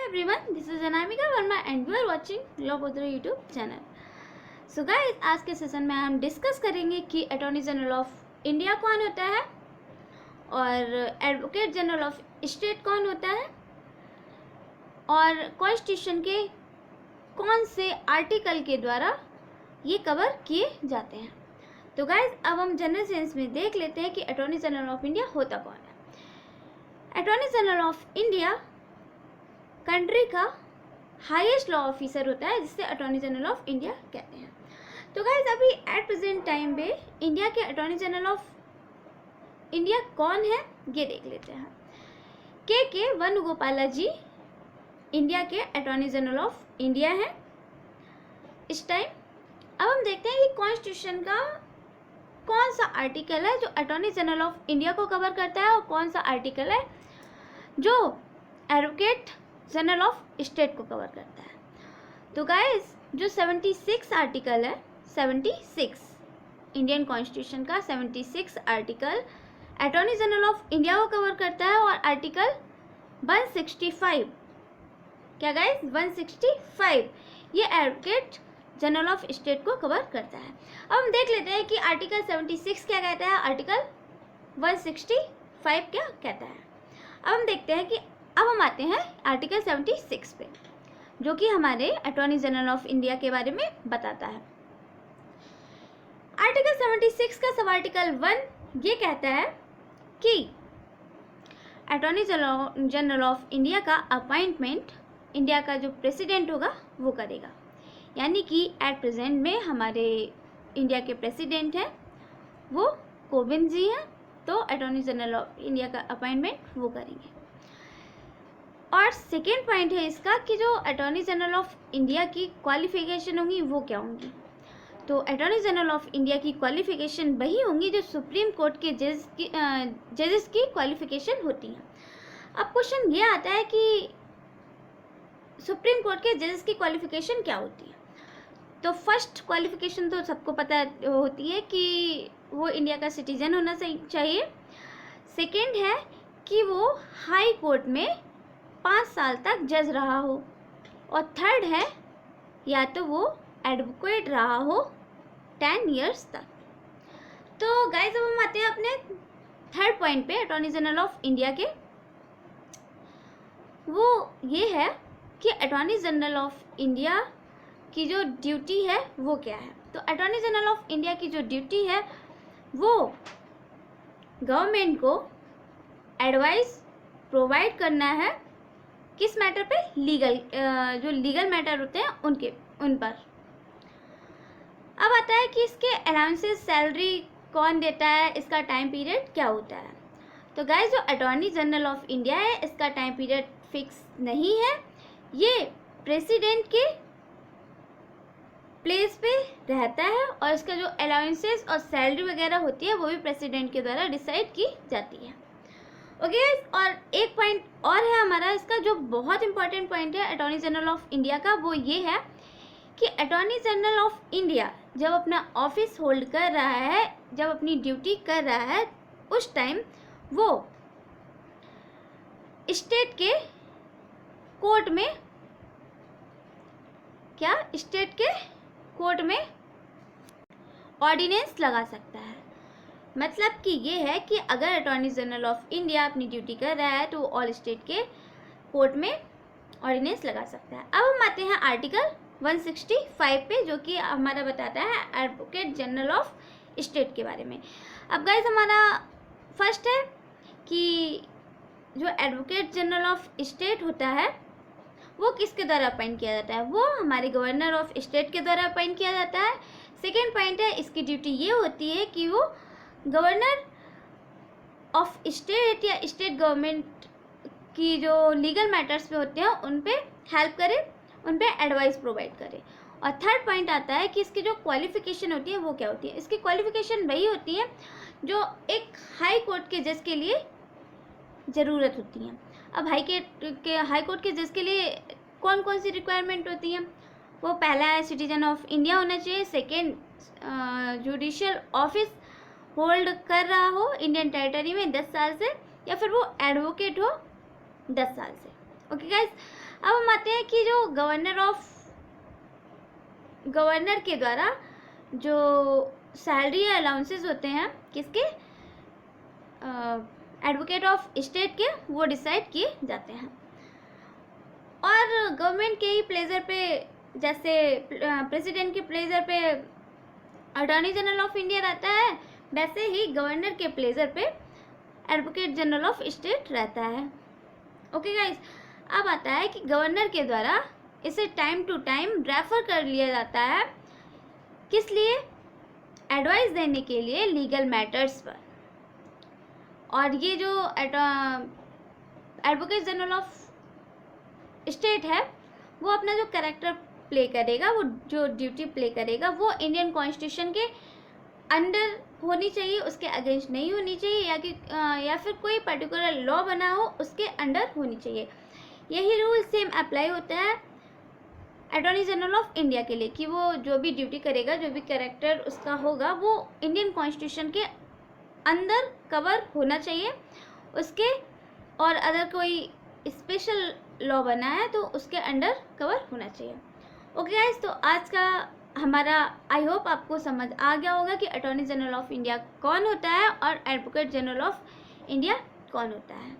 everyone, this is Anamika Verma and you are watching Law Podra YouTube channel. So guys, आज के session में हम discuss करेंगे कि अटॉर्नी जनरल ऑफ इंडिया कौन होता है और एडवोकेट जनरल ऑफ स्टेट कौन होता है और कॉन्स्टिट्यूशन के कौन से आर्टिकल के द्वारा ये कवर किए जाते हैं। तो गाइज अब हम जनरल सेंस में देख लेते हैं कि अटॉर्नी जनरल ऑफ इंडिया होता कौन है। Attorney general of India country का हाईएस्ट लॉ ऑफिसर होता है जिससे अटॉर्नी जनरल ऑफ इंडिया कहते हैं। तो गाइज अभी एट प्रेजेंट टाइम पे इंडिया के अटॉर्नी जनरल ऑफ इंडिया कौन है ये देख लेते हैं। के वेणुगोपाला जी इंडिया के अटॉर्नी जनरल ऑफ इंडिया हैं इस टाइम। अब हम देखते हैं कि कॉन्स्टिट्यूशन का कौन सा आर्टिकल है जो अटॉर्नी जनरल ऑफ इंडिया को कवर करता है और कौन सा आर्टिकल है जो एडवोकेट जनरल ऑफ स्टेट को कवर करता है। तो गाइस जो 76 आर्टिकल है, 76 इंडियन कॉन्स्टिट्यूशन का 76 article attorney general of India को कवर करता है और आर्टिकल 165 क्या गाइस 165 ये एडवोकेट जनरल ऑफ स्टेट को कवर करता है। अब हम देख लेते हैं कि आर्टिकल 76 क्या कहता है, आर्टिकल 165 क्या कहता है। अब हम देखते हैं कि अब हम आते हैं आर्टिकल 76 पे जो कि हमारे अटॉर्नी जनरल ऑफ इंडिया के बारे में बताता है। आर्टिकल 76 का सब आर्टिकल 1 ये कहता है कि अटॉर्नी जनरल ऑफ इंडिया का अपॉइंटमेंट इंडिया का जो प्रेसिडेंट होगा वो करेगा। यानी कि एट प्रेजेंट में हमारे इंडिया के प्रेसिडेंट हैं वो कोविंद जी हैं, तो अटॉर्नी जनरल ऑफ इंडिया का अपॉइंटमेंट वो करेंगे। और सेकेंड पॉइंट है इसका कि जो अटॉर्नी जनरल ऑफ इंडिया की क्वालिफिकेशन होंगी वो क्या होंगी। तो अटॉर्नी जनरल ऑफ इंडिया की क्वालिफिकेशन वही होंगी जो सुप्रीम कोर्ट के जजेस की क्वालिफिकेशन होती हैं। अब क्वेश्चन ये आता है कि सुप्रीम कोर्ट के जजेस की क्वालिफिकेशन क्या होती है। तो फर्स्ट क्वालिफिकेशन तो सबको पता होती है कि वो इंडिया का सिटीजन होना चाहिए। सेकेंड है कि वो हाई कोर्ट में 5 साल तक जज रहा हो और थर्ड है या तो वो एडवोकेट रहा हो 10 इयर्स तक। तो गाइस अब हम आते हैं अपने थर्ड पॉइंट पे अटॉर्नी जनरल ऑफ इंडिया के। वो ये है कि अटॉर्नी जनरल ऑफ इंडिया की जो ड्यूटी है वो क्या है। तो अटॉर्नी जनरल ऑफ इंडिया की जो ड्यूटी है वो गवर्नमेंट को एडवाइस प्रोवाइड करना है किस मैटर पे, जो लीगल मैटर होते हैं उन पर। अब आता है कि इसके अलाउंसेस सैलरी कौन देता है, इसका टाइम पीरियड क्या होता है। तो गाइस जो अटॉर्नी जनरल ऑफ इंडिया है इसका टाइम पीरियड फिक्स नहीं है, ये प्रेसिडेंट के प्लेस पे रहता है और इसका जो अलाउंसेस और सैलरी वगैरह होती है वो भी प्रेसिडेंट के द्वारा डिसाइड की जाती है। ओके और एक पॉइंट और है हमारा इसका जो बहुत इंपॉर्टेंट पॉइंट है अटॉर्नी जनरल ऑफ इंडिया का, वो ये है कि अटॉर्नी जनरल ऑफ इंडिया जब अपना ऑफिस होल्ड कर रहा है, जब अपनी ड्यूटी कर रहा है, उस टाइम वो स्टेट के कोर्ट में स्टेट के कोर्ट में ऑर्डिनेंस लगा सकता है। मतलब कि ये है कि अगर अटॉर्नी जनरल ऑफ इंडिया अपनी ड्यूटी कर रहा है तो ऑल स्टेट के कोर्ट में ऑर्डिनेंस लगा सकता है। अब हम आते हैं आर्टिकल 165 पे जो कि हमारा बताता है एडवोकेट जनरल ऑफ स्टेट के बारे में। अब गाइस हमारा फर्स्ट है कि जो एडवोकेट जनरल ऑफ स्टेट होता है वो किसके द्वारा अपॉइंट किया जाता है, वो हमारे गवर्नर ऑफ स्टेट के द्वारा अपॉइंट किया जाता है। सेकेंड पॉइंट है इसकी ड्यूटी ये होती है कि वो गवर्नर ऑफ स्टेट या स्टेट गवर्नमेंट की जो लीगल मैटर्स पे होते हैं उन पे हेल्प करे, उन पे एडवाइस प्रोवाइड करे। और थर्ड पॉइंट आता है कि इसकी जो क्वालिफिकेशन होती है वो क्या होती है। इसकी क्वालिफिकेशन वही होती है जो एक हाई कोर्ट के जज के लिए ज़रूरत होती है। अब हाई कोर्ट के जज के लिए कौन कौन सी रिक्वायरमेंट होती हैं, वो पहला है सिटीजन ऑफ इंडिया होना चाहिए, सेकेंड जुडिशियल ऑफिस होल्ड कर रहा हो इंडियन टेरिटरी में 10 साल से, या फिर वो एडवोकेट हो 10 साल से। ओके गाइज, अब हम आते हैं कि जो गवर्नर के द्वारा जो सैलरी या अलाउंसेस होते हैं किसके, एडवोकेट ऑफ स्टेट के, वो डिसाइड किए जाते हैं। और गवर्नमेंट के ही प्लेजर पे, जैसे प्रेसिडेंट के प्लेजर पे अटॉर्नी जनरल ऑफ इंडिया रहता है, वैसे ही गवर्नर के प्लेजर पे एडवोकेट जनरल ऑफ स्टेट रहता है। ओके गाइस, अब आता है कि गवर्नर के द्वारा इसे टाइम टू टाइम रेफर कर लिया जाता है, किस लिए, एडवाइस देने के लिए लीगल मैटर्स पर। और ये जो एडवोकेट जनरल ऑफ स्टेट है, वो अपना जो कैरेक्टर प्ले करेगा, वो जो ड्यूटी प्ले करेगा, वो इंडियन कॉन्स्टिट्यूशन के अंडर होनी चाहिए, उसके अगेंस्ट नहीं होनी चाहिए, या फिर कोई पर्टिकुलर लॉ बना हो उसके अंडर होनी चाहिए। यही रूल सेम अप्लाई होता है अटॉर्नी जनरल ऑफ इंडिया के लिए, कि वो जो भी ड्यूटी करेगा, जो भी कैरेक्टर उसका होगा, वो इंडियन कॉन्स्टिट्यूशन के अंदर कवर होना चाहिए उसके, और अगर कोई स्पेशल लॉ बना है तो उसके अंडर कवर होना चाहिए। ओके गाइस, तो आज का हमारा आई होप आपको समझ आ गया होगा कि अटॉर्नी जनरल ऑफ इंडिया कौन होता है और एडवोकेट जनरल ऑफ इंडिया कौन होता है।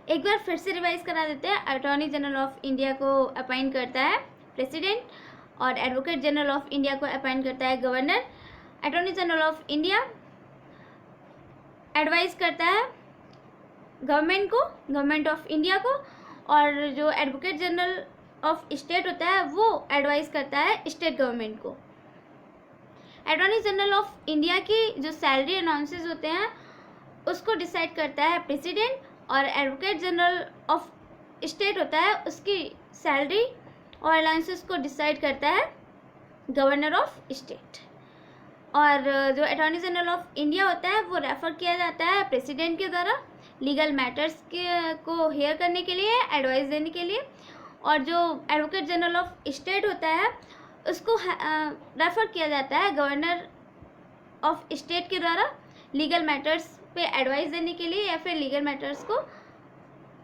एक बार फिर से रिवाइज करा देते हैं। अटॉर्नी जनरल ऑफ इंडिया को अपॉइंट करता है प्रेसिडेंट, और एडवोकेट जनरल ऑफ इंडिया को अपॉइंट करता है governor. Attorney general of India advice करता है गवर्नमेंट ऑफ इंडिया को, और जो एडवोकेट जनरल ऑफ स्टेट होता है वो एडवाइस करता है स्टेट गवर्नमेंट को। अटॉर्नी जनरल ऑफ इंडिया की जो सैलरी अनाउंसेस होते हैं उसको डिसाइड करता है प्रेसिडेंट, और एडवोकेट जनरल ऑफ स्टेट होता है, उसकी सैलरी और अलाउंसेस को डिसाइड करता है गवर्नर ऑफ स्टेट। और जो अटॉर्नी जनरल ऑफ इंडिया होता है वो रेफर किया जाता है प्रेसिडेंट के द्वारा लीगल मैटर्स को हेयर करने के लिए, एडवाइस देने के लिए। और जो एडवोकेट जनरल ऑफ स्टेट होता है उसको रेफर किया जाता है गवर्नर ऑफ स्टेट के द्वारा लीगल मैटर्स पे एडवाइस देने के लिए, या फिर लीगल मैटर्स को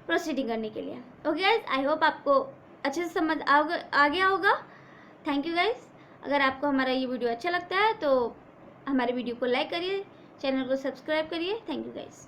प्रोसीडिंग करने के लिए। ओके गाइस, आई होप आपको अच्छे से समझ आ गया होगा। Thank you guys. अगर आपको हमारा ये वीडियो अच्छा लगता है तो हमारे वीडियो को लाइक करिए, चैनल को सब्सक्राइब करिए। Thank you guys.